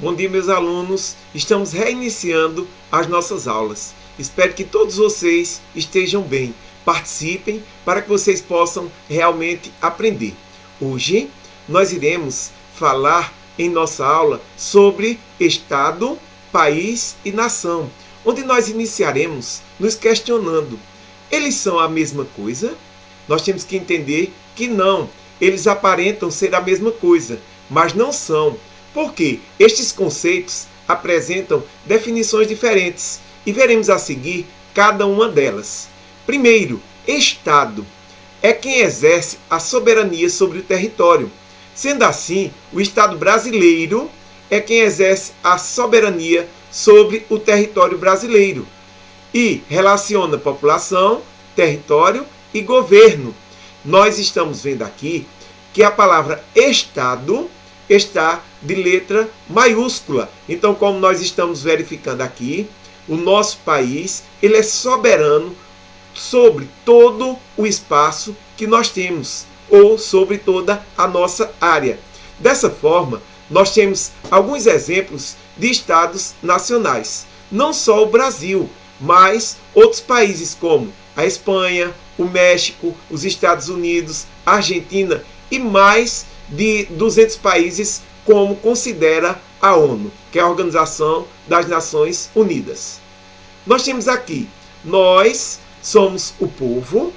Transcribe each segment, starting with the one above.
Bom dia, meus alunos. Estamos reiniciando as nossas aulas. Espero que todos vocês estejam bem. Participem para que vocês possam realmente aprender. Hoje nós iremos falar em nossa aula sobre Estado, país e nação, onde nós iniciaremos nos questionando: eles são a mesma coisa? Nós temos que entender que não, eles aparentam ser a mesma coisa, mas não são. Porque estes conceitos apresentam definições diferentes e veremos a seguir cada uma delas. Primeiro, Estado é quem exerce a soberania sobre o território. Sendo assim, o Estado brasileiro é quem exerce a soberania sobre o território brasileiro e relaciona população, território e governo. Nós estamos vendo aqui que a palavra Estado está de letra maiúscula. Então, como nós estamos verificando aqui, o nosso país ele é soberano sobre todo o espaço que nós temos, ou sobre toda a nossa área. Dessa forma, nós temos alguns exemplos de estados nacionais. Não só o Brasil, mas outros países como a Espanha, o México, os Estados Unidos, a Argentina e mais de 200 países, como considera a ONU, que é a Organização das Nações Unidas. Nós temos aqui, nós somos o povo,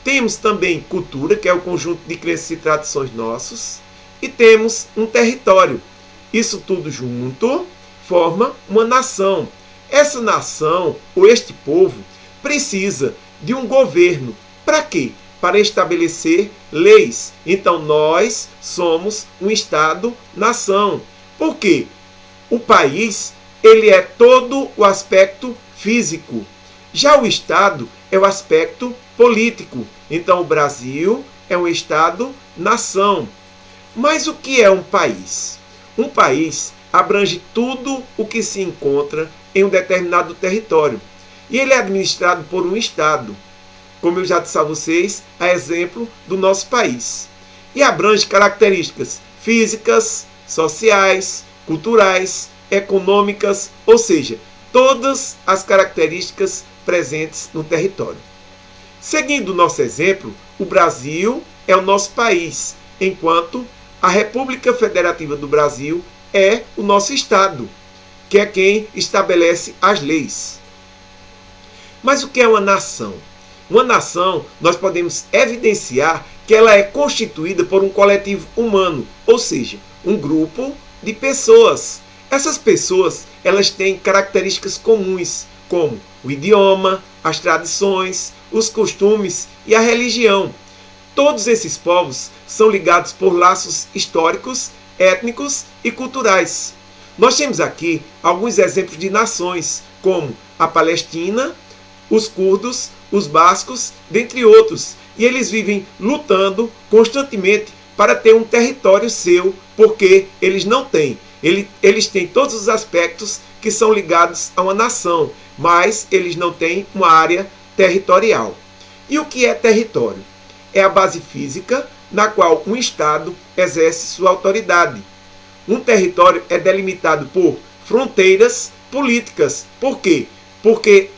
temos também cultura, que é o conjunto de crenças e tradições nossos, e temos um território. Isso tudo junto forma uma nação. Essa nação, ou este povo, precisa de um governo. Para quê? Para estabelecer leis. Então nós somos um Estado-nação. Por quê? O país ele é todo o aspecto físico. Já o Estado é o aspecto político. Então o Brasil é um Estado-nação. Mas o que é um país? Um país abrange tudo o que se encontra em um determinado território. E ele é administrado por um Estado, como eu já disse a vocês, a exemplo do nosso país. E abrange características físicas, sociais, culturais, econômicas, ou seja, todas as características presentes no território. Seguindo o nosso exemplo, o Brasil é o nosso país, enquanto a República Federativa do Brasil é o nosso Estado, que é quem estabelece as leis. Mas o que é uma nação? Uma nação, nós podemos evidenciar que ela é constituída por um coletivo humano, ou seja, um grupo de pessoas. Essas pessoas, elas têm características comuns, como o idioma, as tradições, os costumes e a religião. Todos esses povos são ligados por laços históricos, étnicos e culturais. Nós temos aqui alguns exemplos de nações, como a Palestina, os curdos, os bascos, dentre outros. E eles vivem lutando constantemente para ter um território seu, porque eles não têm. Eles têm todos os aspectos que são ligados a uma nação, mas eles não têm uma área territorial. E o que é território? É a base física na qual um Estado exerce sua autoridade. Um território é delimitado por fronteiras políticas. Por quê? Porque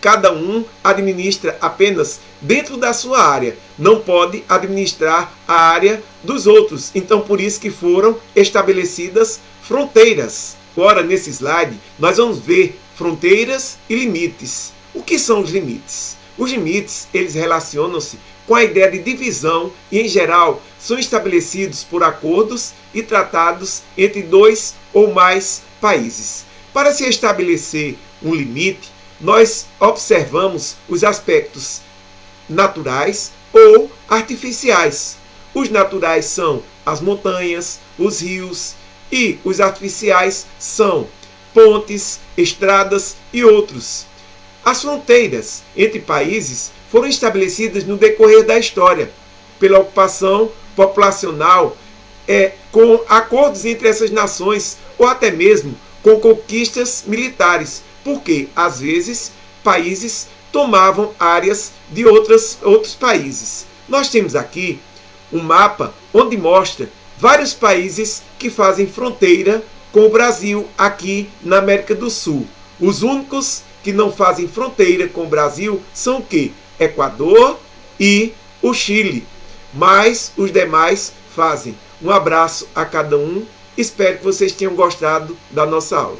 cada um administra apenas dentro da sua área, não pode administrar a área dos outros. Então, por isso que foram estabelecidas fronteiras. Ora, nesse slide, nós vamos ver fronteiras e limites. O que são os limites? Os limites, eles relacionam-se com a ideia de divisão e, em geral, são estabelecidos por acordos e tratados entre dois ou mais países. Para se estabelecer um limite, nós observamos os aspectos naturais ou artificiais. Os naturais são as montanhas, os rios, e os artificiais são pontes, estradas e outros. As fronteiras entre países foram estabelecidas no decorrer da história, pela ocupação populacional, com acordos entre essas nações ou até mesmo com conquistas militares, porque, às vezes, países tomavam áreas de outros países. Nós temos aqui um mapa onde mostra vários países que fazem fronteira com o Brasil aqui na América do Sul. Os únicos que não fazem fronteira com o Brasil são o quê? Equador e o Chile. Mas os demais fazem. Um abraço a cada um. Espero que vocês tenham gostado da nossa aula.